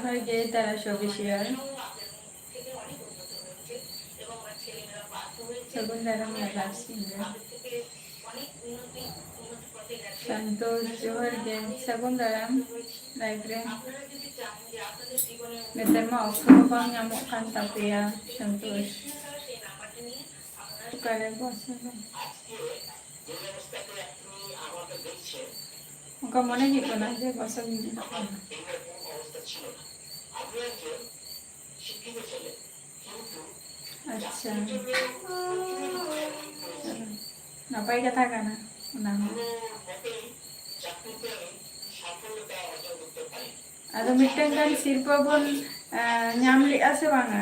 johar ge tara shobi share Sagundaram Nalasinda Santosh Johar Gen Sagundaram Libre Meterma Oktober bang nyamuk kan tapi ya Santosh Tukare bosa Muka mone gitu aja bosa gini আচ্ছা নাপাই কথা কানা নাম Ada mitang kan sirpa pun nyamli ase banga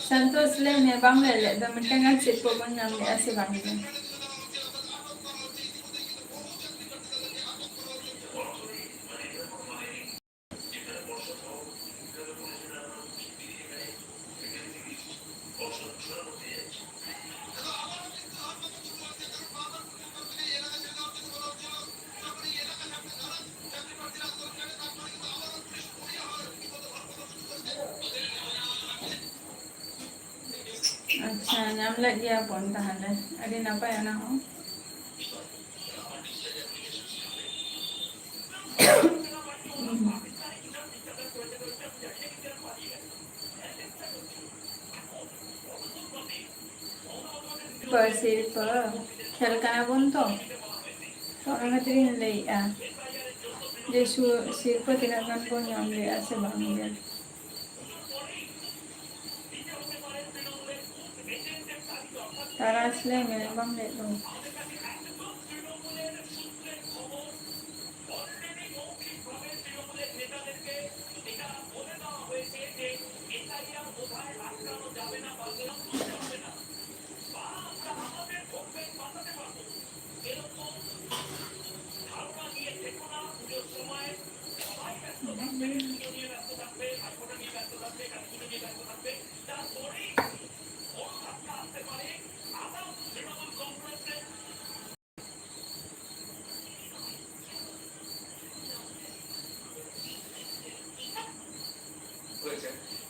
Santos le ne bangla le da mitang kan sirpa pun nyamli ase banga अच्छा नाम लग गया पन ताहले अरे नापाय ना हो पर सिर्फ खेल करना बन तो orang ketirin lei je sirpa tinakan pun nyam le ase bangge তারা আসলে মেরে বাংলে তো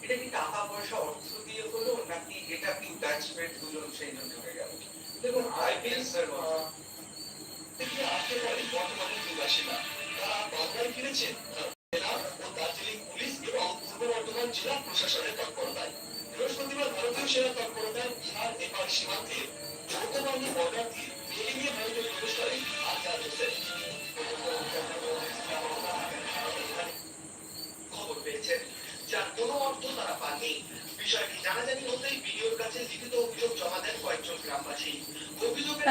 এটা কি টাকা পয়সা অর্থ দিয়ে হলো নাকি এটা কি ব্যাচমেট দুজন সেই জন্য ঢুকে গেল দেখুন আইপিএস এর থেকে আসতে পারে বর্তমানে বিবাসীরা তারা বাংলায় ফিরেছেন জেলা ও দার্জিলিং পুলিশ এবং পূর্ব বর্ধমান জেলা প্রশাসনের তৎপরতায় বৃহস্পতিবার ভারতীয় সেনা তৎপরতায় বিহার নেপাল সীমান্তে যৌথ বাহিনী বর্ডার দিয়ে বেরিয়ে ভারতে প্রবেশ করে আজাদ হোসেন খবর পেয়েছেন যার কোনো অর্থ তারা পাননি বিষয়টি জানাজানি হতেই বিডিওর কাছে লিখিত অভিযোগ জমা দেন কয়েকজন গ্রামবাসী অভিযোগের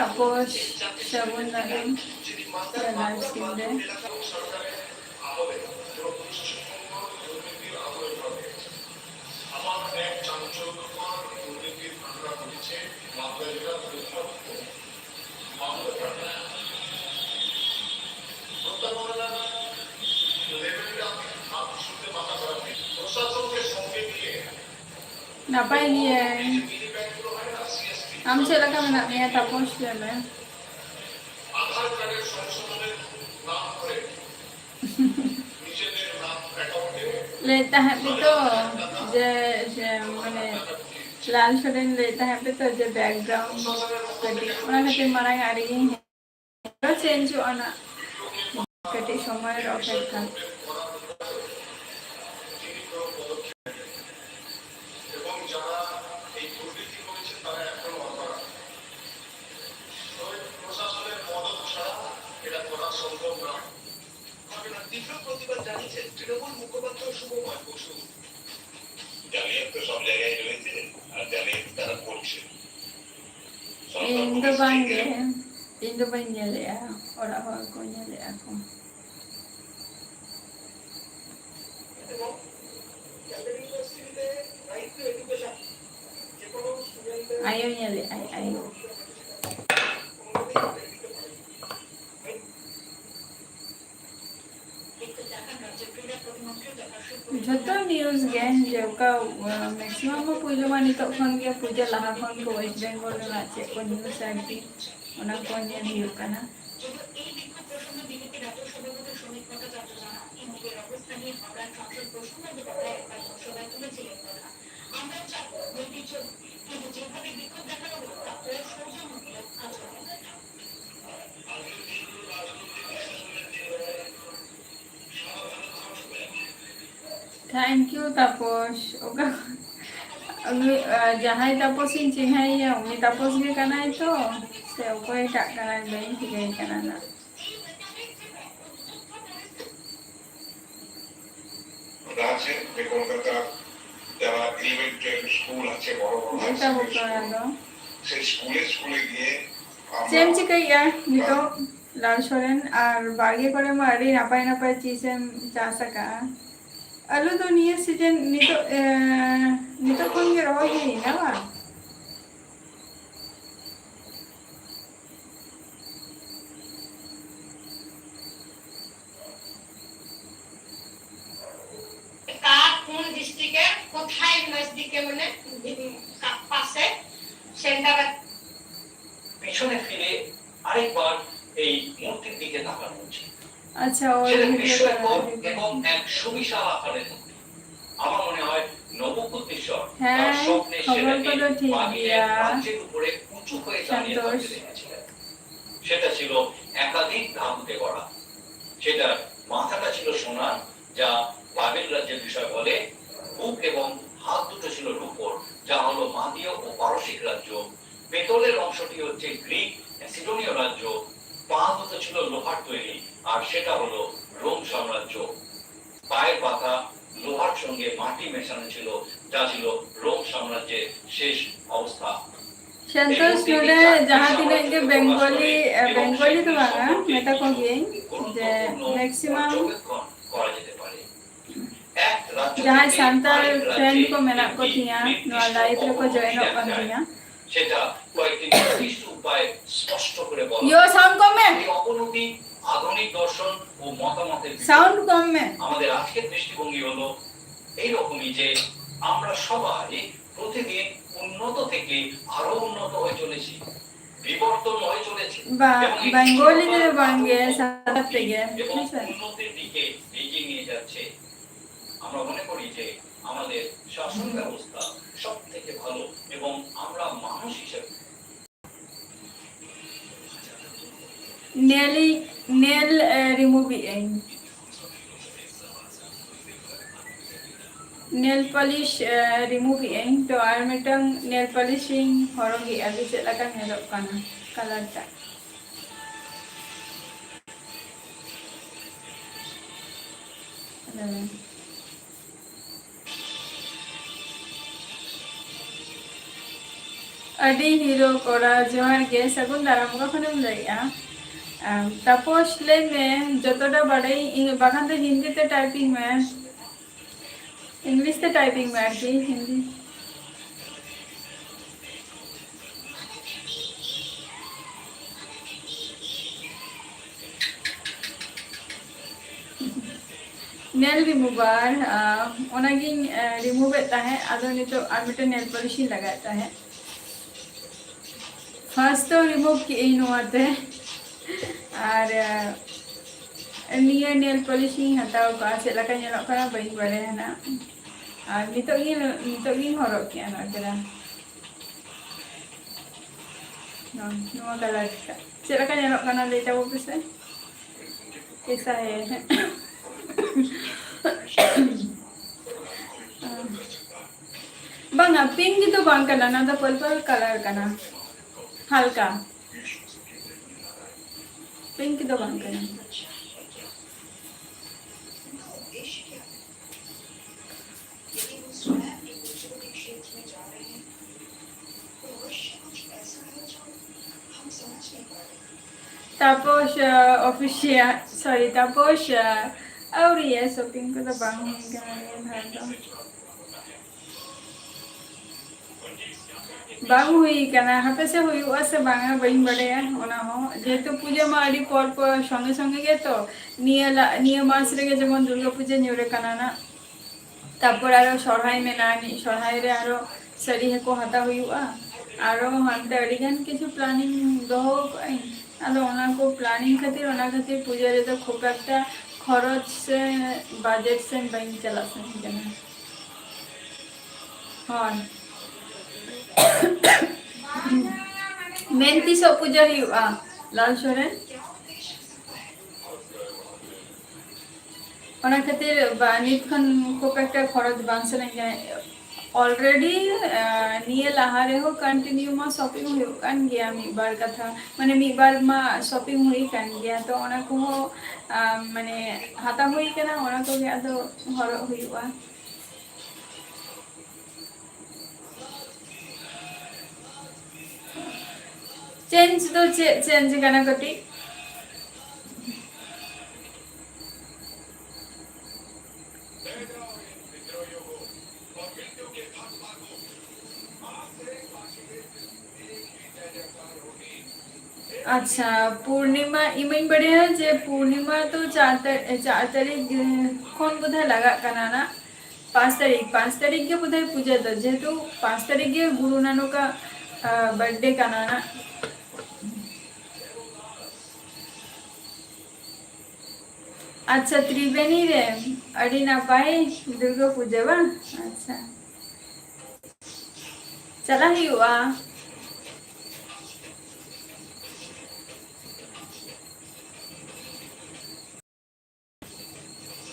যিনি মালদার এলাকা সরকারের আহ্বায়ক এবং দুর্নীতির আহ্বায়ক আমার এক চাঞ্চল্যকর দুর্নীতির ঘটনা ঘটেছে মালদা জেলার নাপাই নিয়ে ᱟᱢ ᱪᱮᱫ ᱞᱮᱠᱟ ᱢᱮᱱᱟᱜ ᱢᱮᱭᱟ ᱛᱟᱯᱚᱥ ᱞᱟᱹᱭ ᱢᱮ? আধার কার্ডের সংশোধনের নাম করে নিজেদের নাম অ্যাকাউন্টে ᱞᱟᱹᱭ ᱛᱟᱦᱮᱸᱫ ᱯᱮ ᱛᱚ ᱡᱮ ᱢᱟᱱᱮ ᱞᱟᱞ ᱥᱚᱨᱮᱱ ᱞᱟᱹᱭ ᱛᱟᱦᱮᱸᱫ ᱯᱮ ᱛᱚ ᱡᱮ ব্যাকগ্রাউন্ড ᱠᱟᱹᱴᱤᱡ ᱚᱱᱟ ᱠᱷᱟᱹᱛᱤᱨ ᱢᱟᱲᱟᱝ ᱟᱹᱰᱤᱜᱤᱧ চেঞ্জᱚᱜᱼᱟ ᱱᱟ ᱠᱟᱹᱴᱤᱡ সময়ের অপেক্ষা। এবং যারা এই দুর্নীতি করেছেন তারা এখনো অপরাধ। প্রশাসনের মদত ছাড়া এটা করা সম্ভব না। ঘটনার তীব্র প্রতিবাদ জানিয়েছেন তৃণমূল মুখপাত্র শুভময় বসু। জালিয়াত তো সব জায়গায় রয়েছে আর জালিয়াত তারা করছে। ᱤᱧ ᱫᱚ ᱵᱟᱝᱜᱮ, ᱤᱧ ᱫᱚ ᱵᱟᱹᱧ ᱧᱮᱞᱮᱜᱼᱟ, ᱚᱲᱟᱜ ᱦᱚᱲ ᱠᱚ ᱧᱮᱞᱮᱜᱼᱟ ᱠᱚ। আয়ো ñale ay ayo ᱡᱷᱚᱛᱚ ᱱᱤᱭᱩᱡ ᱜᱮ ᱡᱮ ᱚᱠᱟ ᱢᱮᱠᱥᱤᱢᱟᱢ ᱯᱩᱭᱞᱳ ᱢᱟ ᱱᱤᱛᱚᱜ ᱠᱷᱚᱱ ᱜᱮ ᱯᱩᱡᱟᱹ ᱞᱟᱦᱟ ᱠᱷᱚᱱ ᱜᱮ ᱳᱭᱮᱥᱴ ᱵᱮᱝᱜᱚᱞ ᱨᱮᱱᱟᱜ ᱪᱮᱫ ᱠᱚ ᱱᱤᱭᱩᱡ ᱟᱨᱠᱤ ᱚᱱᱟ ᱠᱚ ᱧᱮᱞ ᱦᱩᱭᱩᱜ ᱠᱟᱱᱟ। थैंक यू तापस ओका जहां तापस इन चिन्हाइया उनी तापस के कनाई तो से ओकोय टाक कनाई बई ठिकाई कना ना আছে যে কলকাতা যারা এলিমেন্টারি স্কুল আছে বড় বড় এটা বকরা দো সেই স্কুলে গিয়ে চেম চিকাইয়া নিতো লাল সরেন আর বাড়ি করে মা আড়ি নাপাই নাপাই চিসেম চাষ আকা আলু তো নিয়ে সিজন নিতো কোন গে রহই গে না বা কোন ডিস্ট্রিক্টে কোথায় নজদিকে মানে পাশে সেন্টারে পিছনে ফিরে আরেকবার এই মূর্তির দিকে তাকানো উচিত। আচ্ছা ওই এবং এক সুবিশাল আকারের মূর্তি। আমার মনে হয় নবকুদ্দেশ্বর হ্যাঁ তার স্বপ্নে খবরটা তো ঠিক দিয়া পাঁচের উপরে উঁচু হয়ে দাঁড়িয়ে থাকতে দেখেছিলেন। সেটা ছিল একাধিক ধাতুতে গড়া। সেটার মাথাটা ছিল সোনার, যা বাবেল রাজ্যের বিষয় বলে। বুক এবং হাত দুটো ছিল রূপোর, যা হলো মাদীয় ও পারসিক রাজ্য। পেতলের অংশটি হচ্ছে গ্রিক সিডোনীয় রাজ্য। পা দুটো ছিল লোহার তৈরি, আর সেটা হলো রোম সাম্রাজ্য। পায়ের পাতা লোহার সঙ্গে মাটি মেশানো ছিল, যা ছিল রোম সাম্রাজ্যের শেষ অবস্থা। संतोष नोडे जहाँ तिने के बेंगोली तो बांगा मेटा को गई जे मैक्सिमम जहाँ सांताल फ्रेंड को मेना को थिया नो लाइव रे को जॉइन अप कर दिया সেটা কয়েকটি নির্দিষ্ট উপায়ে স্পষ্ট করে বলা। यो साउंड कम में এই অবনতি আধুনিক দর্শন ও মতামতের साउंड कम में আমাদের আজকের দৃষ্টিভঙ্গি হলো এই রকমই যে আমরা সবাই প্রতিদিন উন্নত থেকে আরো উন্নত হয়ে চলেছি, বিবর্তন হয়ে চলেছি। বেঙ্গলি যে বাঙ্গে সাথে গে উন্নতির দিকে এগিয়ে নিয়ে যাচ্ছে। আমরা মনে করি যে আমাদের শাসন ব্যবস্থা সব থেকে ভালো এবং আমরা মানুষ হিসেবে nail removing nail polish removing तो आर मिटंग नेल पॉलिशिंग हरोगी अभी चेक लगा नेलो काना कलर टा अडी हीरो कोड़ा जोहर के सगुन दाराम का खनम लइया तापस ले में जतोटा बड़े बाखान तो हिंदी ते टाइपिंग में इंग्लिश ते टाइपिंग में आती हिंदी नेल रिमूवर ओनागिंग रिमूव एता है आदो नितो आर मिटे नेल पॉलिश लगाता है फार्स्ट तो रिमूव की नोआते और निया नेल पॉलिश ही हटाओ का चला का नेलो करा बई बड़े है ना और नितो हरक किया ना करा नो कलर का चला का नेलो कना लेता वो पिसे कैसा है बंगा पिंक तो बंग कना ना तो पर्पल कलर कना हल्का पिंक तो बंग कना Tapos official sorry tapos Aurea shopping ko na bang ganyan hado bang hui kana hape se hui ase banga bain badaya ona ho jehetu puja ma adi por songe songe ge to niya mas rege jemon durga puja nyore kana na তারপর আরো সরহাই মেনানি সরহাই রে আরো সারি হেকো হাতা হুইউয়া আরো হাতে আড়িগান কিছু planning দহ আলো ওনা কো প্ল্যানিং খাতির পূজা রে তো খুব একটা খরচ সে বাজেট সে বাইন চালাছেন কেন হয় মেন তিসো পূজা হুইউয়া লাল সরেন ওনা খাতির নিত খান খুব একটা খরচ বাংছে না অলরেডি নিয়ে লাহারে হো কন্টিনিউ মা শপিং হুই কান গিয়া মিবার কথা মানে মিবার মা শপিং হুই কান গিয়া তো ওনা কো মানে হাতা হুই কেনা ওনা কো গিয়া তো হর হুইবা চেঞ্জ তো চেঞ্জ কানা কটি अच्छा पूर्णिमा इमें बढ़िया जे पूर्णिमा तो 4 तारीख कौन बुधा लगा कना ना 5 तारीख के बुधा पूजा तो जेहेतु 5 तारीख के गुरु नानक का बर्थडे कना ना अच्छा त्रिवेणी रे अड़ी ना पाए दुर्गा पूजा बा अच्छा चला ही हुआ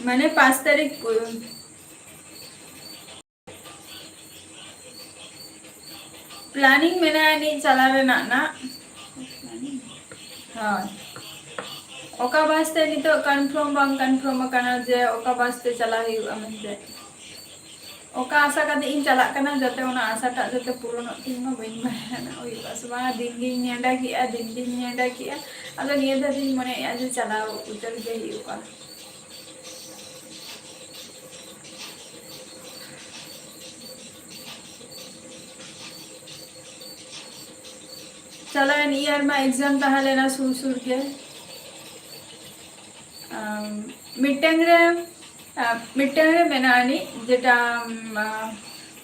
मैंने 5 तारीख प्लानिंग में नहीं चला रहे ना हाँ ओका वास्ते नहीं तो कंफर्म करना जे ओका वास्ते चला ही म्हणजे ओका आशा का इन चला करना जाते उना आशा टा जाते पूर्ण तीन में बइन बना ओई बस बा दिन नेडा किया अगर निये दिन मने आज चला उतर गई ओका चला ईयर में एग्जाम ताहले ना सुर के मिडटर्म रे मेनानी जेटा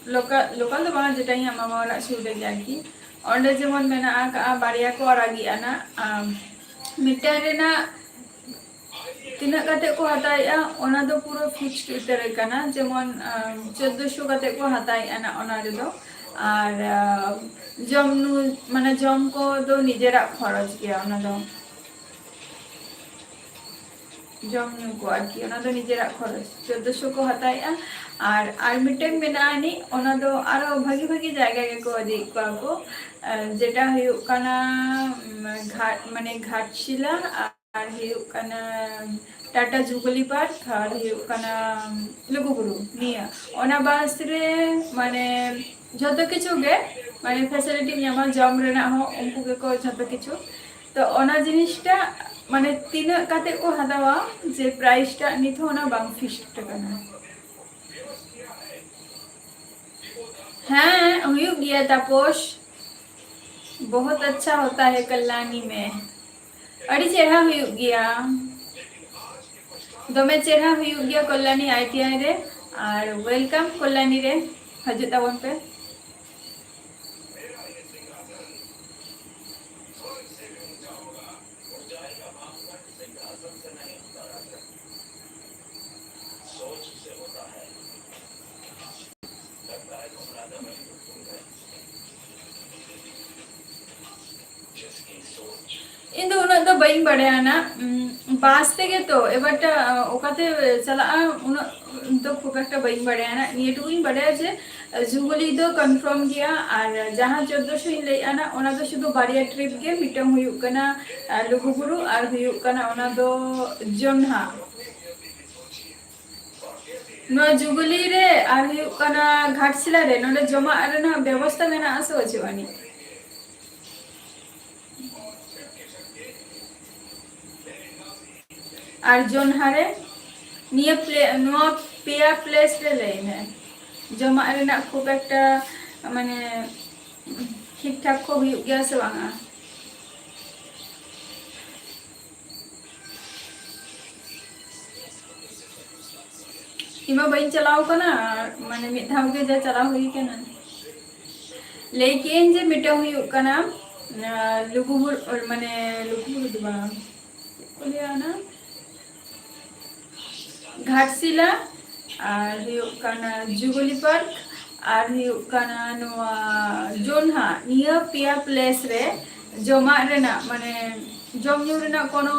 लोकल तो बाहर जेटा ही मामा वाला सुर दे जाकी और जेमन मेना आ बारिया को आरागी आना मिडटर्म रे ना तीना काते को हताया ओना दो पूरा फिक्स्ड उतर कना जेमन 1400 काते को हताया ना ओना रे दो और जमनु माने जम को दो निजेरा खरच गया ओना दो जमनु को आरकी ओना दो निजेरा खरच 1400 को हताया और मिटेन मेनानी ओना दो आरो भागी जायगा को दी को जेटा हुयु कना घाट माने घाटशिला और हुयु कना टाटा जुगली पार्क और हुयु कना लुगुबुरु निया ओना बास रे माने जतो किछु गे माने फैसिलिटी ᱧᱟᱢᱟ जम रेना हो उनको के को जतो किछु तो ओना जिनिसटा माने तीना काते को हदावा जे प्राइस टा निथो ओना बांग फिक्स्ड कना हाँ हुयु गया तापोश बहुत अच्छा होता है कल्याणी में अड़ी चेहरा हुयु गया दमे चेहरा हुयु गया कल्याणी आईटीआई रे और वेलकम कल्याणी रे हजू ताबन पे ᱤᱧ ᱫᱚ ᱩᱱᱟᱹᱜ ᱫᱚ ᱵᱟᱹᱧ ᱵᱟᱲᱟᱭᱟ ᱱᱟ ᱵᱟᱥ ᱛᱮᱜᱮ ᱛᱚ ᱮᱵᱟᱨᱴᱟ ᱚᱠᱟᱛᱮ ᱪᱟᱞᱟᱜᱼᱟ ᱩᱱᱟᱹᱜ ᱫᱚ ᱠᱷᱩᱵ একটা ᱵᱟᱹᱧ ᱵᱟᱲᱟᱭᱟ ᱱᱟ ᱱᱤᱭᱟᱹ ᱴᱩᱠᱩᱧ ᱵᱟᱲᱟᱭᱟ ᱡᱮ ᱡᱩᱜᱽᱞᱤ ᱫᱚ ᱠᱚᱱফᱟᱨᱢ ᱜᱮᱭᱟ ᱟᱨ ᱡᱟᱦᱟᱸ 1400 ᱤᱧ ᱞᱟᱹᱭᱮᱜᱼᱟ ᱱᱟ ᱚᱱᱟ ᱫᱚ ᱥᱩᱫᱷᱩ ᱵᱟᱨᱭᱟ ᱴᱨᱤᱯ ᱜᱮ ᱢᱤᱫᱴᱟᱝ ᱦᱩᱭᱩᱜ ᱠᱟᱱᱟ ᱞᱩᱜᱩᱵᱩᱨᱩ ᱟᱨ ᱦᱩᱭᱩᱜ ᱠᱟᱱᱟ ᱚᱱᱟ ᱫᱚ ᱡᱚᱱᱦᱟ ᱱᱚᱣᱟ ᱡᱩᱜᱽᱞᱤ ᱨᱮ ᱟᱨ ᱦᱩᱭᱩᱜ ᱠᱟᱱᱟ ᱜᱷᱟᱴᱥᱤᱞᱟ ᱨᱮ ᱱᱚᱰᱮ ᱡᱚᱢᱟᱜ ᱨᱮᱱᱟᱜ ᱵᱮᱵᱚᱥᱛᱟ ᱢᱮᱱᱟᱜᱼᱟ ᱥᱮ ᱵᱟᱹᱪᱩᱜ ᱟᱹᱱᱤᱡ আর জনহারে নয়া পেয়া প্লেস রে লেইনে জমা রেনাক খুব একটা মানে ঠিকঠাক কো হুᱭᱩᱜ ᱜᱮᱭᱟ ᱥᱮ ᱵᱟᱝᱟ ᱤᱧ ᱵᱟᱹᱧ ᱪᱟᱞᱟᱣ ᱠᱟᱱᱟ ᱢᱟᱱᱮ ᱢᱤᱫ ᱫᱷᱟᱣ ᱜᱮ ᱡᱟ ᱪᱟᱞᱟᱣ ᱦᱩᱭ ᱠᱟᱱᱟ ᱞᱟᱹᱭ ᱠᱮᱧ ᱡᱮ ᱢᱤᱫᱴᱟᱝ ᱦᱩᱭᱩᱜ ᱠᱟᱱᱟ ᱞᱩᱜᱩᱵᱩᱨᱩ ᱢᱟᱱᱮ ᱞᱩᱜᱩᱵᱩᱨᱩ ᱫᱚ ᱵᱟᱝ ᱪᱮᱫ ᱠᱚ ᱞᱟᱹᱭᱟ ᱚᱱᱟ घाटशिला और हुयुग काना जुगली पार्क और हुयुग काना नोआ जोनहा निया पिया प्लेस रे जमा रेना माने जम ᱧᱩ रेना कोनो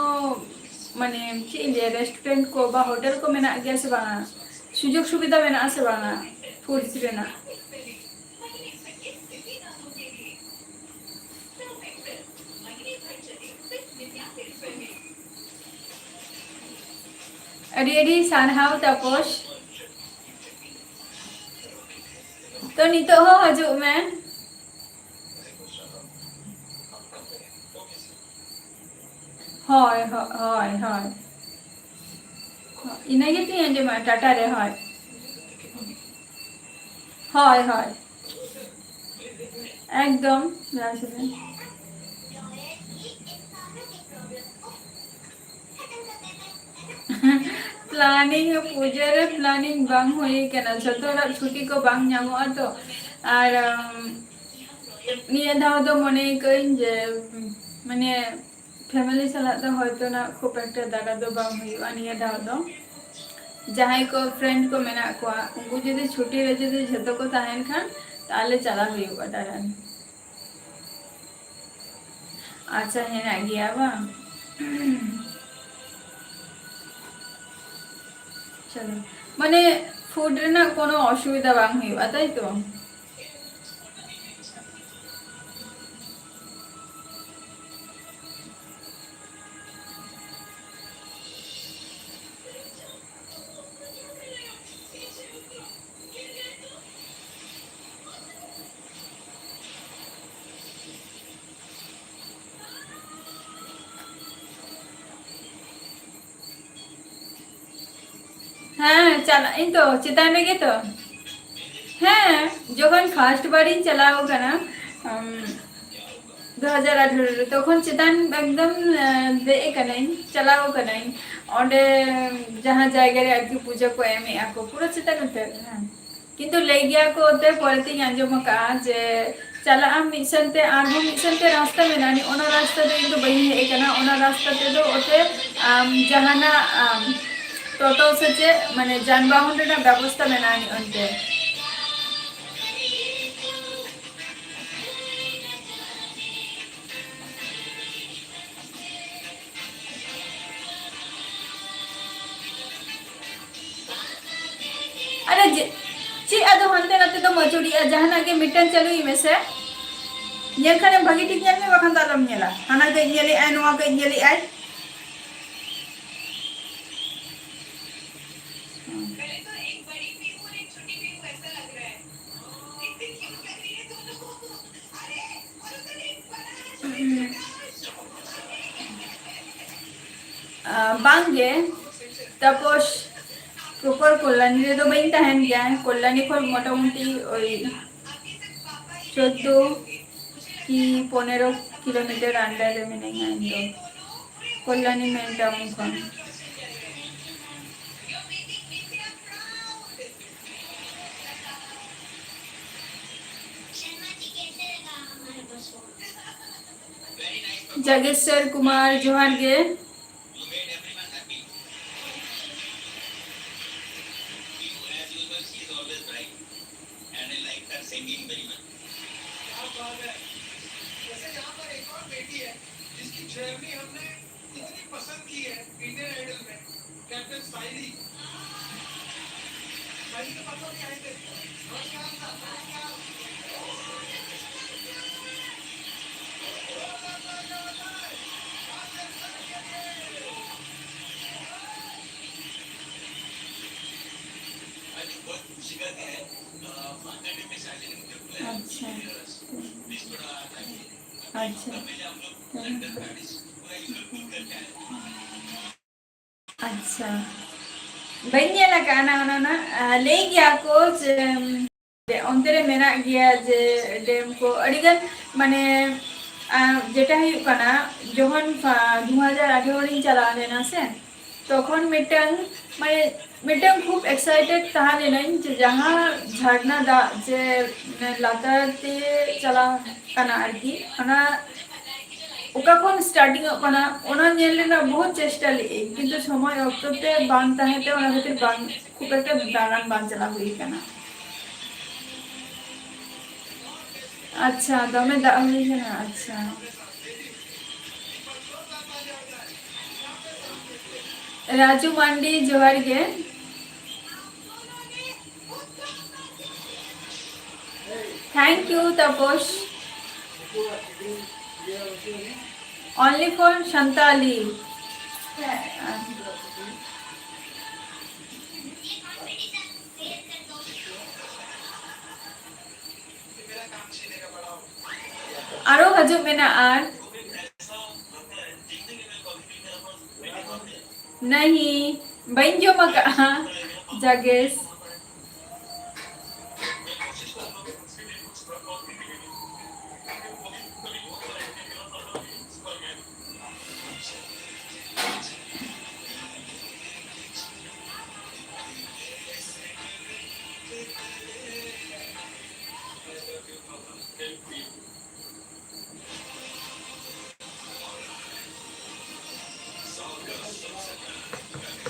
माने चेक इंडिया रेस्टोरेंट को बा होटल को मेना गया से बांगा सुजोग सुविधा मेना से बांगा फूड्स रेना अडी अडी सानहाव तापोस तो नितो हो हजु में হয় হয় হয় ইনাগে তুই এন্ডে মা টাটা রে হয় হয় হয় একদম রাসলে प्लानिंग पूजा रे प्लानिंग बांग होई केना जतोरा छुट्टी को बांग ᱧᱟᱢᱚᱜᱼᱟ ᱛᱚ ᱟᱨ ᱱᱤᱭᱟᱹ ᱫᱷᱟᱣ ᱫᱚ ᱢᱚᱱᱮ ᱠᱟᱹᱧ ᱡᱮ ᱢᱟᱱᱮ फैमिली साला तो होयतो ना खूब একটা दादा दो बांग हुयुआ निया धाव दो जहां को फ्रेंड को मेना को उनको जदी छुट्टी रे जदी जतो को ताहेन खान ताले चला हुयुआ दारान अच्छा हेना गया बा चलो माने फूड रेना कोनो असुविधा बांग हुयुआ ताई तो हाँ चला इन तो चितान रे तो हाँ যখন ফার্স্ট বারই চালাও কানা 2018 তখন চিতান একদম দেই কানাই চালাও কানাই ওডে जहां জায়গা রে আরকি পূজা কো এমে আকো পুরো চিতান উঠে হ্যাঁ কিন্তু লেই গিয়া কো ওতে পরেতে আঞ্জম কা যে चला आम मिसनते आरबो मिसनते रास्ता में नानी ओना रास्ता दे तो बही है कना ओना रास्ता ते दो ओते जहाना टोटो से चे माने जानबाहन रे व्यवस्था में नानी ओनते अरे ची आदो हनते नते तो मचुड़ी जहाना के मिटन चलुई में से नेल खाने भागी ठीक नेल में बखन तालम नेला हाना के नेली आई नोआ के नेली आई पहले तो एक बड़ी पीहू और एक छोटी पीहू ऐसा लग रहा है इतनी क्यूट लग रही है दोनों अरे और उधर एक बड़ा बांगे तपोस प्रॉपर कल्याणी रे तो बई तहन गया कल्याणी खोल मोटामुटी ओई 14 कि 15 किलोमीटर अंडर में नहीं है तो कल्याणी मेन टाउन खन जगेश्वर कुमार जोहार गे singing very much. वैसे यहाँ पर एक और बेटी है जर्नी हमने इतनी पसंद की है इंडियन आइडल में, कैप्टन साइरी साइरी के पापा भी आए थे। नमस्कार सर, नमस्कार। आज बहुत खुशी का दिन है। फादर डे में शादी ने मुझे बुलाया। अच्छा प्लीज थोड़ा आइए। अच्छा पहले हम लोग लंदन पेरिस पूरा यूरोप घूम करके आए। अच्छा baik nyala ka anak-anak lay gya ko onte re mena gya je dem ko adigan mane যেটা হই কানা যখন 2018 রিং চালা লেনা সে তখন মিটাং মানে মিটাং খুব এক্সাইটেড তাহলে নাই যে যাহা ঝর্ণা দা যে লাতাতে চালা কানা আর কি কানা ওকা কোন স্টার্টিং কানা ওনা ñel না বহুত চেষ্টা লি কিন্তু সময় অক্ততে বান তাহেতে ওনা খাतिर বান খুব একটা দাঁড়ান বান চালা হই কানা আচ্ছা দমে দা হই না আচ্ছা রাজু মান্ডি জোহার গে thank you Tapas only for Shantali আরো হাজু মেনা আর नहीं बंजो मका जगेस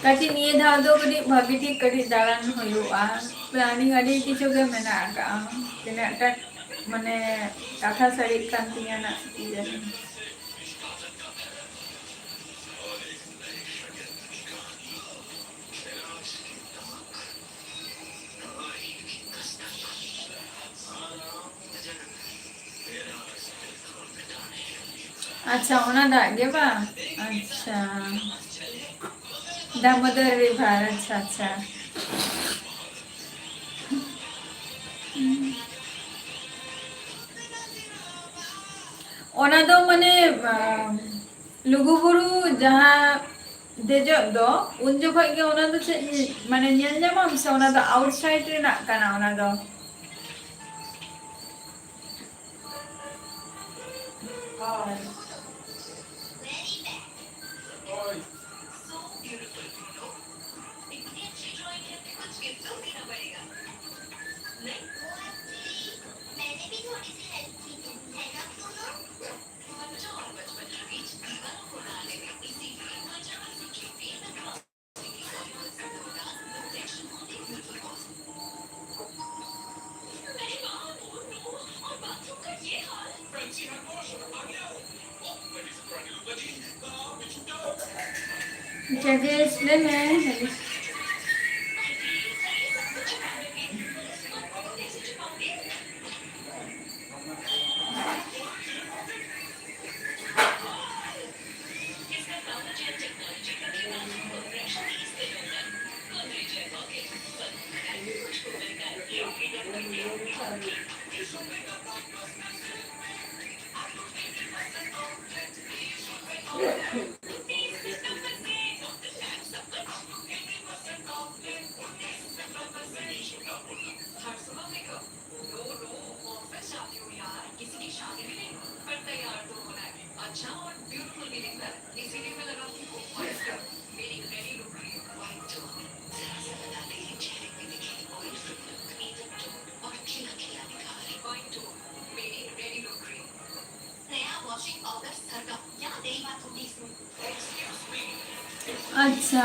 kati niye dha do kati bhabi thik kati dalan hoyu'a planning adi kichu ge mena ka tine ta mane katha sari kan tiya na ki jani अच्छा ओना दा गे बा अच्छा Damodar river अच्छा अच्छा ओना दो मने लुगुबुरु जहाँ देजो दो उन जगह के ओना दो माने ñel ñamam se ओना दो आउटसाइड रेना काना ओना दो जगेश ले मैं अच्छा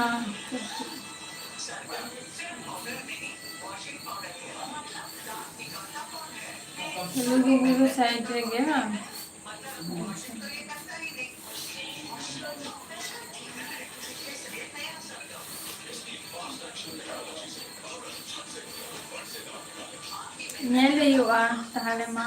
लुगुबुरु साइड रे गे ना ᱧᱮᱞ ᱦᱩᱭᱩᱜᱼᱟ ᱛᱟᱦᱚᱞᱮ ᱢᱟ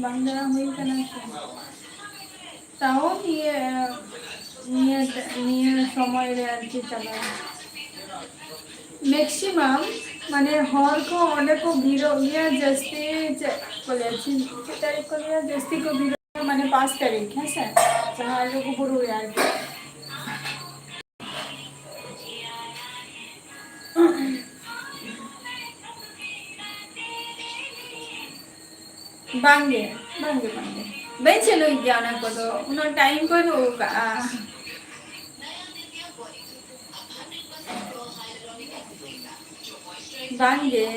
ᱵᱟᱝ ᱫᱟᱬᱟ ᱦᱩᱭ ᱠᱟᱱᱟ ᱥᱮ ᱛᱟও ᱱᱤᱭᱟᱹ ᱥᱚᱢᱚᱭ ᱨᱮ ᱟᱨᱠᱤ ᱪᱟᱞᱟᱣ ᱢᱮক্সᱤᱢᱟᱢ ᱢᱟᱱᱮ ᱦᱚᱲ ᱠᱚ ᱚᱸᱰᱮ ᱠᱚ ᱵᱷᱤᱲᱚᱜ ᱜᱮᱭᱟ ᱡᱟᱹᱥᱛᱤ ᱪᱮᱫ ᱠᱚ ᱞᱟᱹᱭᱟ ᱪᱮᱫ ᱛᱟᱹᱨᱤᱠᱷ ᱠᱚ ᱞᱟᱹᱭᱟ ᱡᱟᱹᱥᱛᱤ ᱠᱚ ᱵᱷᱤᱲᱚᱜ ᱢᱟᱱᱮ 5 ᱛᱟᱹᱨᱤᱠᱷ ᱦᱮᱸᱥᱮ ᱡᱟᱦᱟᱸ ᱞᱩᱜᱩᱵᱩᱨᱩ ᱨᱮ ᱟᱨᱠᱤ ᱵᱟᱝᱜᱮ ᱵᱟᱝᱜᱮ ᱵᱟᱝᱜᱮ ᱵᱟᱹᱧ ᱪᱟᱹᱞᱩᱭ ᱜᱮᱭᱟ ᱚᱱᱟ ᱠᱚᱫᱚ ᱩᱱᱟᱹᱜ ᱴᱟᱭᱤᱢ ᱠᱚ ᱵᱟᱹᱱᱩᱜ ᱠᱟᱜᱼᱟ ᱵᱟᱝᱜᱮ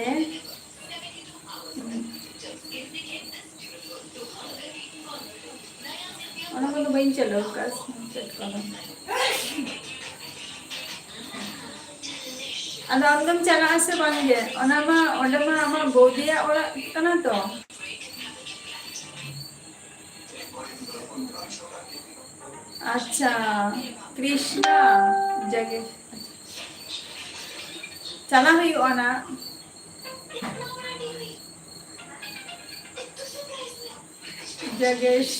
ᱚᱱᱟ ᱠᱚᱫᱚ ᱵᱟᱹᱧ ᱪᱟᱹᱞᱩ ᱟᱠᱟᱫᱼᱟ ᱥᱱᱮᱯᱪᱮᱴ ᱠᱚᱫᱚ ᱟᱫᱚ ᱟᱢᱫᱚᱢ ᱪᱟᱞᱟᱜ ᱟᱥᱮ ᱵᱟᱝᱜᱮ ᱚᱱᱟ ᱢᱟ ᱚᱸᱰᱮ ᱢᱟ ᱟᱢᱟᱜ ᱵৌদিᱭᱟᱜ ᱚᱲᱟᱜ ᱠᱟᱱᱟ ᱛᱚ ᱟᱪᱪᱷᱟ ᱠᱨᱤᱥᱱᱟ ᱡᱟᱜᱮ ᱪᱟᱞᱟᱜ ᱦᱩᱭᱩᱜᱼᱟ ᱱᱟᱜ ᱡᱟᱜᱮᱥ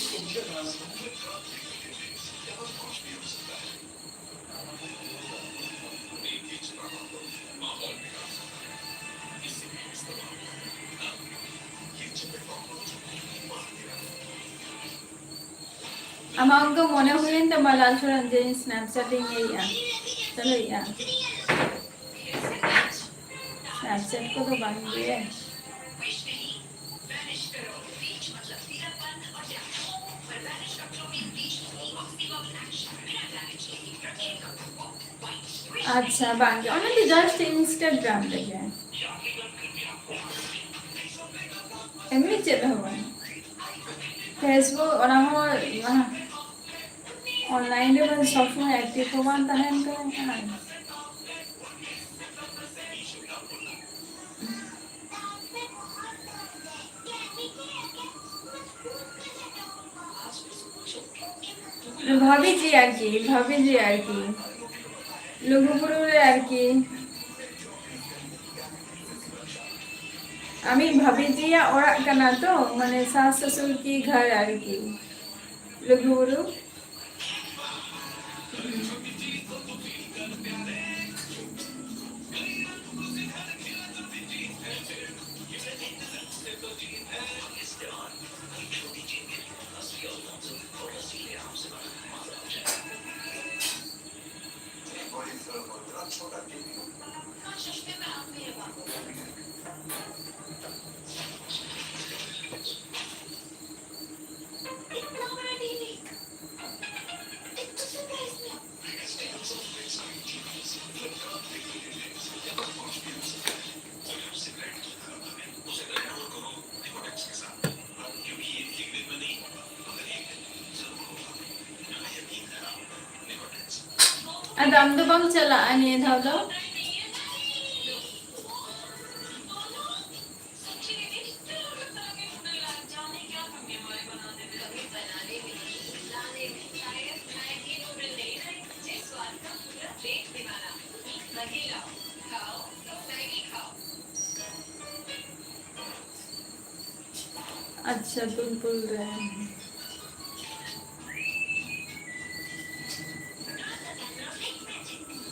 ᱟᱢᱟᱜ ᱫᱚ ᱢᱚᱱᱮ ᱦᱩᱭᱮᱱ ᱛᱟᱢᱟ ᱞᱟᱞ ᱥᱚᱨᱚᱱ ᱡᱮ ᱥᱱᱮᱯᱪᱮᱴ ᱤᱧ ᱤᱭᱟᱹᱭᱟ ᱪᱟᱹᱞᱩᱭᱮᱜᱼᱟ ᱥᱱᱮᱯᱪᱮᱴ ᱠᱚᱫᱚ ᱵᱟᱝᱜᱮ আচ্ছা বাংলা অনেক তো জাস্ট ইনস্টাগ্রাম থেকে এমনি চেতে হবে ফেসবুক ওরা হয় অনলাইনে মানে সবসময় অ্যাক্টিভ হবান তাহেন করেন আর ভাবিজি আর কি লুগুপুরে আর কি আমি ভাবিজিয়া ওড়াগ কানা তো মানে শাশ শ্বশুর কি ঘর আর কি লুগুপুরু ada am do bang chala ani dhau do अच्छा बिल्कुल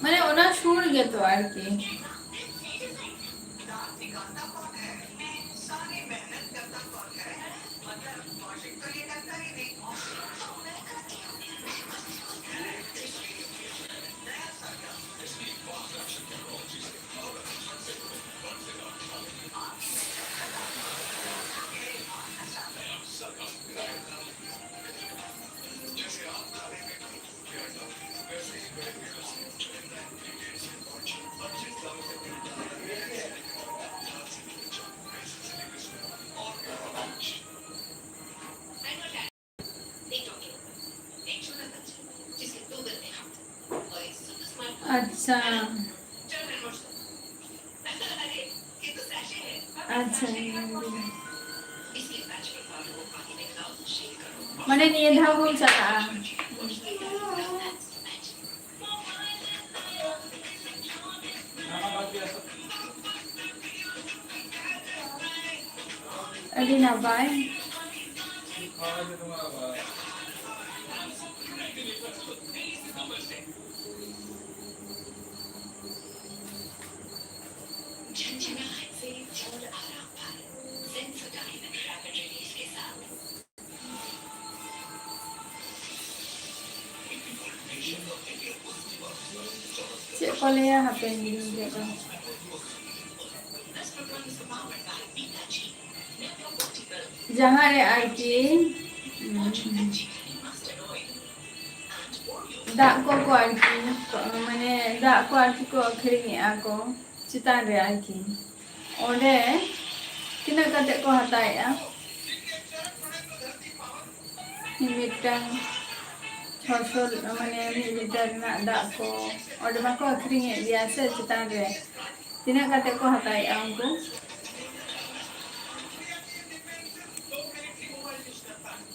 মানে ওনার সুর গেতো আর কি अच्छा अच्छा মানে নিয়ে ধাও বল চালা ᱟᱹᱰᱤ ᱱᱟᱯᱟᱭ झंझनाहट से और आराम पाए सेंसोडाइन रैपिड रिलीज के साथ ᱪᱮᱫ ᱠᱚ ᱞᱟᱹᱭᱟ ᱦᱟᱯᱮᱱ ᱫᱤᱱ ᱨᱮᱫᱚ ᱡᱟᱦᱟᱸ ᱨᱮ ᱟᱨᱠᱤ ᱫᱟᱜ ᱠᱚᱠᱚ ᱟᱨᱠᱤ ᱢᱟᱱᱮ ᱫᱟᱜ ᱠᱚ ᱟᱨᱠᱤ ᱠᱚ ᱟᱹᱠᱷᱨᱤᱧᱮᱜᱼᱟ ᱠᱚ ᱪᱮᱛᱟᱱ ᱨᱮ ᱟᱨᱠि ᱚᱸᱰᱮ ᱛᱤᱱᱟᱹᱜ ᱠᱟᱛᱮ ᱠᱚ ᱦᱟᱛᱟᱣᱮᱜᱼᱟ ᱢᱤᱫᱴᱟᱝ 600 ᱢᱟᱱᱮ 1 ᱞᱤᱴᱟᱨ ᱨᱮᱱᱟᱜ ᱫᱟᱜ ko ᱚᱸᱰᱮ ᱢᱟᱠᱚ ᱟᱹᱠᱷᱨᱤᱧᱮᱫ ᱜᱮᱭᱟ ᱥᱮ ᱪᱮᱛᱟᱱ ᱨᱮ ᱛᱤᱱᱟᱹᱜ ᱠᱟᱛᱮ ko ᱦᱟᱛᱟᱣᱮᱜᱼᱟ उनको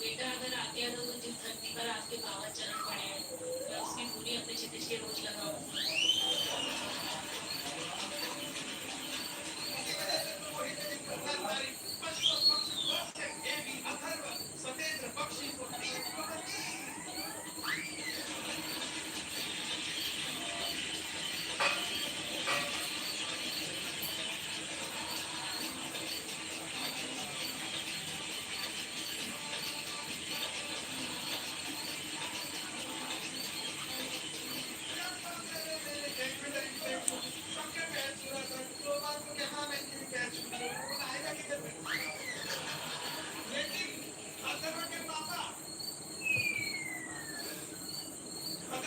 बेटा अगर आते हैं तो जिस धरती पर आपके बाबा चरण पड़े हैं मैं उसकी पूरी अपने क्षितिज के रोज लगाऊं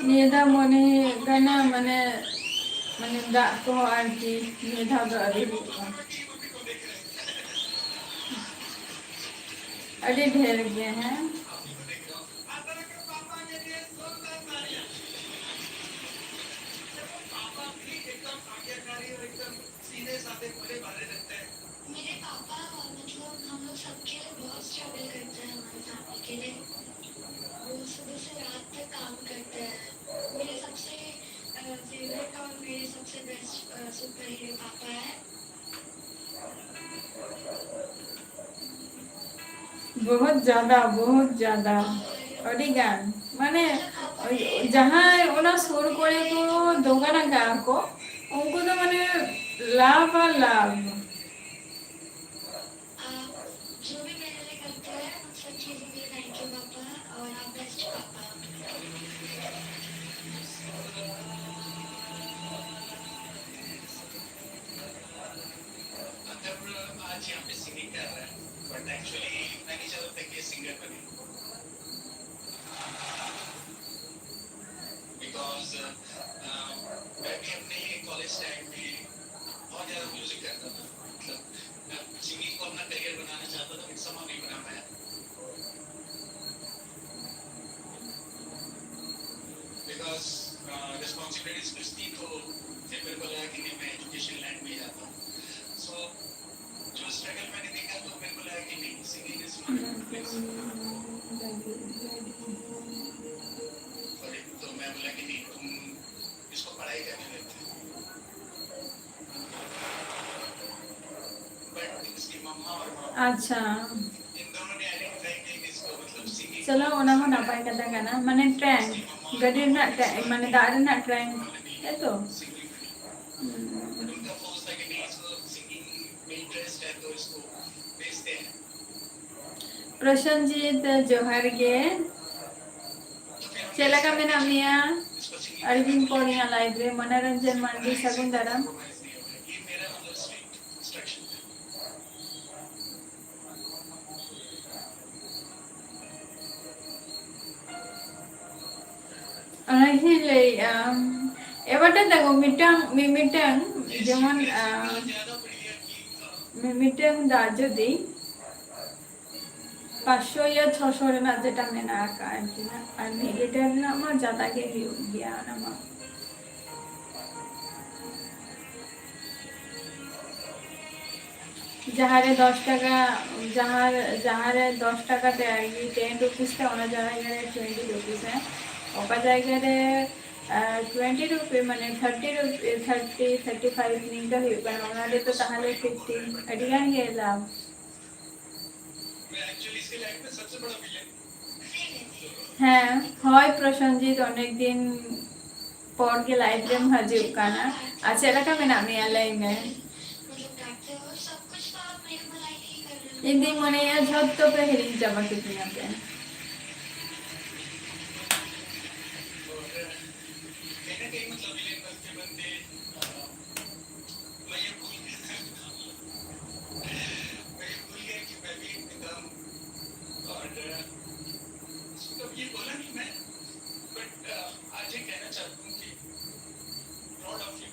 ᱱᱤᱭᱟᱹ ᱫᱷᱟᱣ ᱢᱚᱱᱮ ᱦᱩᱭᱩᱜ ᱠᱟᱱᱟ ᱢᱟᱱᱮ ᱫᱟᱜ ᱠᱚᱦᱚᱸ ᱟᱨᱠᱤ ᱱᱤᱭᱟᱹ ᱫᱷᱟᱣ ᱫᱚ ᱟᱹᱰᱤ ᱦᱩᱭᱩᱜᱼᱟ ᱟᱹᱰᱤ ᱰᱷᱮᱨ ᱜᱮ ᱦᱮᱸ मेरे पापा मतलब हम लोग सबके लिए बहुत स्ट्रगल करते हैं हमारी फैमिली के लिए वो सुबह से रात तक काम करते हैं मेरे सबसे फेवरेट और मेरे सबसे बेस्ट सुपर हीरो पापा है बहुत ज्यादा अड़ी गान माने जहाँ ओना सुर करे को दोकान गा को उनको तो माने लाभ और लाभ आप जो भी मेरे लिए करते हैं उन सब चीज़ों के लिए थैंक यू पापा और आप बेस्ट पापा आज यहाँ पे सिंगिंग कर रहा है बट एक्चुअली मैं नहीं चाहता था कि सिंगर बने बिकॉज मैं भी अपने कॉलेज टाइम में बहुत ज़्यादा म्यूजिक करता था मतलब मैं सिंगिंग को अपना करियर बनाना चाहता था बट समां नहीं बना पाया बिकॉज रिस्पॉन्सिबिलिटीज कुछ थी तो फिर मेरे को लगा कि नहीं मैं एजुकेशन लाइन में जाता हूँ सो जो स्ट्रगल मैंने देखा तो मेरे को लगा कि नहीं सिंगिंग इज नॉट प्लेस तो मैं बोला कि नहीं तुम इसको पढ़ाई करने देते बट इसकी मम्मा और पापा अच्छा इन दोनों ने आइडेंटिफाई किया कि इसको मतलब सिंगिंग चलो ओना हो नापाय कथा गाना माने ट्रेंड गडी ना माने दार ना ट्रेंड है तो सिंगिंग बट उनका फोर्स था कि नहीं इसको सिंगिंग में इंटरेस्ट है तो इसको भेजते हैं प्रसन्नजीत जोहार गे चेलका मेना मिया इसको सिंगिंग अरविंद कोरिया लाइव रे मनोरंजन मंडी सगुन दाराम कॉम्प्रोमाइज नहीं होगा ये मेरा मतलब स्ट्रिक्ट इंस्ट्रक्शन है अनही ले एबाटे तंगो मिटंग जेमन ज़्यादा बढ़िया कि मिटंग दा जदी 500 या 600 रेना जेटा मेना का आंटी ना और मिलिटर ना मा ज्यादा के गया ना मा जहारे 10 টাকা जहारे 10 টাকাতে आएगी 10 रुपीस का ओना जाएगा 20 रुपीस है ओका जाएगा 20 रुपए माने 30 रुपए 30 35 निका हुई बना ओना रे तो ताहले 50 अडिगान गे लाभ इसके लाइफ में सबसे बड़ा विलेन হ্যাঁ হয় প্রসঞ্জিত অনেকদিন পর গে লাইভ রেম হাজিব কানা আচ্ছা এলাকা মে না মেয়া লাই মে मतलब करते हो सब कुछ तो आप मेरी भलाई नहीं कर रहे हो hindi mone ya jhotto pe hirin jama ke dunya pe और कहना कहीं मतलब विलेन बनते बनते मैं ये भूल गया कि मैं भी एक पिता हूँ और तो ये बोला नहीं मैं बट आज ये कहना चाहता हूँ कि proud of you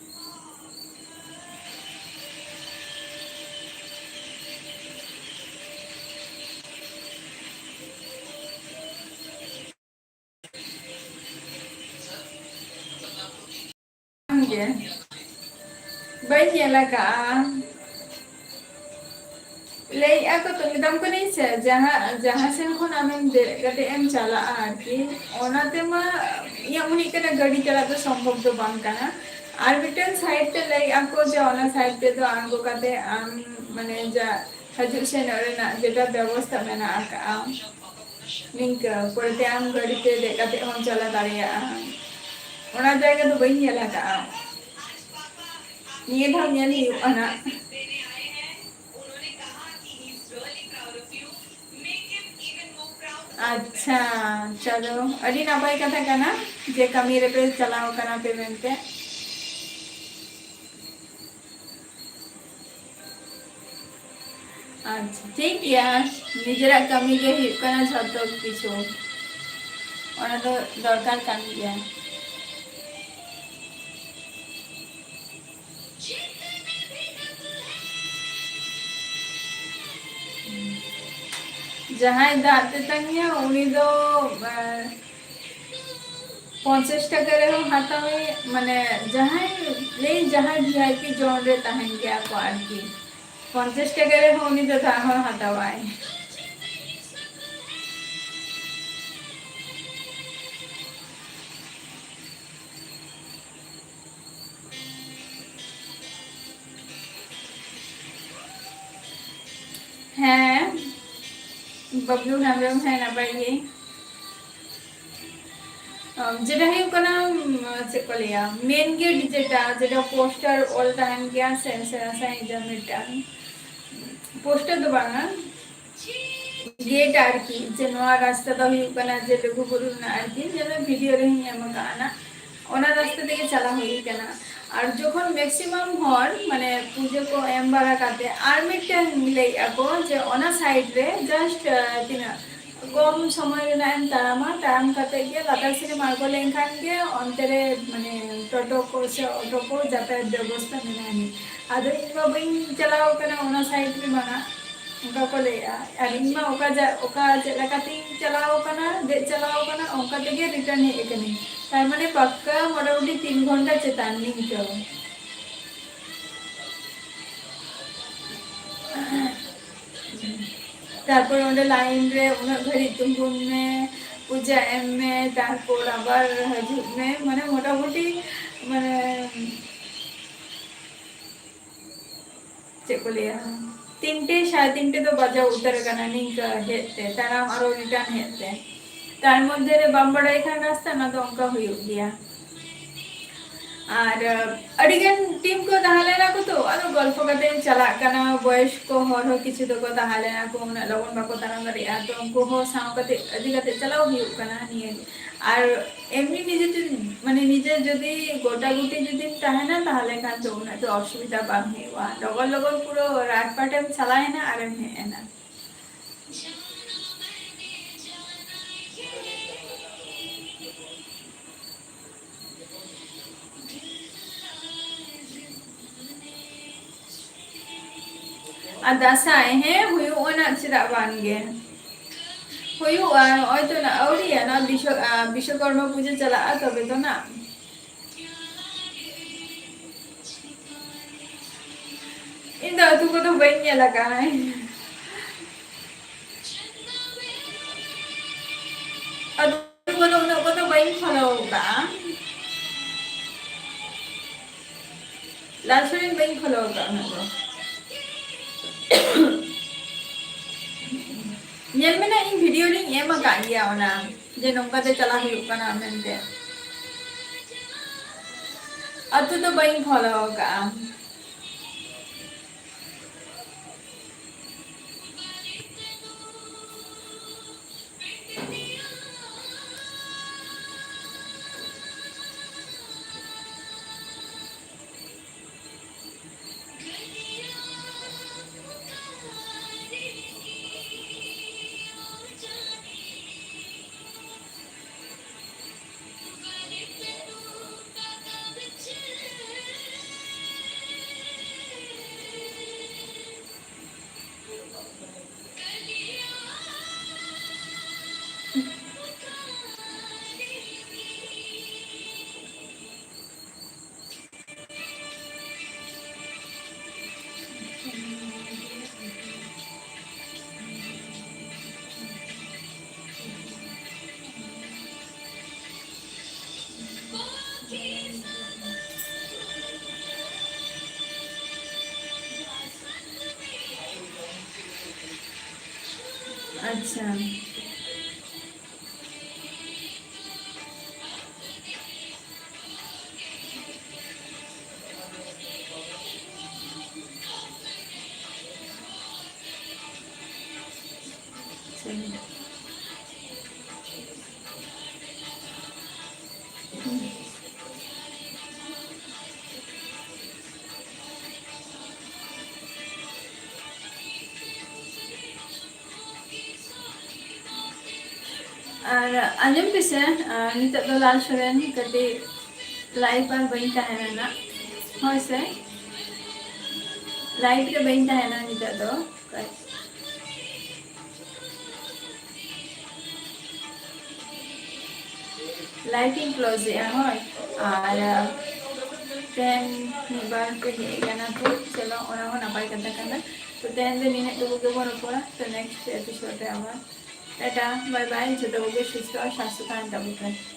ge bai elaka lay ako to nidam ko nahi se jahan se khon amem gate em chala arki onate ma ya muni kana gadi chala to সম্ভব to bang kana আর বিটেন side তে লাই ako je ona side te to ango kate am mane ja haju se nore na jeta ব্যবস্থা mena aka link porte am gadi te dekate on chala dariya ona jayga to bain elaka niye dham yani ana देने आए हैं उन्होंने कहा कि he is really proud of you make him even more proud अच्छा चलो अड़ी नापाई कथा कना जे कमी रे पे चलाओ कना पेमेंट पे अच्छा ठीक है निजरा कमी के ही कना छतो किछु ओना तो दरकार कमी है जहाँ दाते तंगिया उनी दो 50 টাকা রেও হাতামে মানে যাহাই লেই যাহাই ভিআইপি জোন রে তাহেন গিয়া को আর কি 50 টাকা রেও উনি তো তাহা হাতাওয়াই হ্যাঁ बबलू हेमरम है ना भाई যেটা ᱦᱩᱭᱩᱜ ᱠᱟᱱᱟ ᱪᱮᱫ ᱠᱚ ᱞᱟᱹᱭᱟ মেন গেট যেটা পোস্টার অল ᱛᱟᱦᱮᱱ ᱜᱮᱭᱟ ᱥᱮᱱᱥᱮᱨ ᱥᱟᱭᱤᱡ ᱢᱤᱫᱴᱟᱝ পোস্টার ᱫᱚ ᱵᱟᱝᱟ गेट आरकी जे नवा रास्ता ᱫᱚ ᱦᱩᱭᱩᱜ ᱠᱟᱱᱟ ᱡᱮ ᱞᱩᱜᱩ ᱵᱩᱨᱩ ᱨᱮᱱᱟᱜ ᱟᱨᱠᱤ ᱡᱮ ᱵᱷᱤᱰᱤᱭᱳ ᱨᱮᱧ ᱮᱢ ᱟᱠᱟᱱᱟ ᱚᱱᱟ ᱨᱟᱥᱛᱟ ᱛᱮᱜᱮ ᱪᱟᱞᱟᱣ ᱦᱩᱭ ᱠᱟᱱᱟ আর যখন ম্যাক্সিমাম হর মানে পুজো কো এম বারা কাতে আর মিটান মিলাই ako যে অনা সাইড রে জাস্ট তিনা কম সময় রেনা এম তারামা টাইম কাতে গিয়ে লাতার সিনে মার্গো লেনখান গিয়ে অন্তরে মানে টোটো কো সে অটো কো যাতায়াত ব্যবস্থা মেনানি আদো ইনবা বইন চালাও কানা অনা সাইড রে মানা उनका को ले यार इनमा ओका जलाकाती चलाओ कना दे चलाओ कना ओका तेगे रिटर्न हे एकनी तार माने पक्का मोटामुटी 3 घंटा चेतान निंचो তারপর ওদের লাইন রে উনা ঘড়ি তুমগুন মে পূজা এম মে তারপর আবার হজুর মে মানে মোটামুটি মানে चेक लिया 3टे 3:30 तो बजा उतर कना निंका हेते तारा आरो रिटर्न हेते तार मध्य रे बम्बड़ाई खान रास्ता ना तो अंका हुई गया और अडिगन टीम को दहाले ना को तो आरो गल्प कते चला कना बॉयज को हर हो किछि तो को दहाले ना को ना लगन बाको तारा गरिया तो उनको हो साव कते अधि कते चलाओ हुई कना निये আর এমনি নিজে মানে নিজে যদি গোটাগুটি যদি তাহে না তাহলে কান তো না তো অসুবিধা বাং হেওয়া লগল লগল পুরো রাত পাটেম চালায় না আর এমনি না আর দাসায় হ্যাঁ হুয়ু ওনা চিরা বানগে হুয়ুआ হয়তো না আউরিয়া না বিশ্বকর্মা পূজা চালা তবে তো না इंदा तुमको तो वही नहीं लगा है अब तुमको तो वही फॉलो होगा लास्ट में वही फॉलो होगा हमको nyel mena ing video link em agak iya ona je nongka te chala huyuk kana mente atu to bain follow ka अच्छा चलिए और अंजम पिसे नित दो लाल शरण कटे लाइव पर बइन तहना ना होय से लाइव के बइन तहना नित दो लाइटिंग क्लोज है होय और तेन निबार को हे गाना तो चलो ओना हो नापाय कथा कना तो तेन दे निने तो के बोन पड़ा तो नेक्स्ट एपिसोड रे आबार टाटा बाय बाय जतो के सुस्त और शास्त्र कान तबुक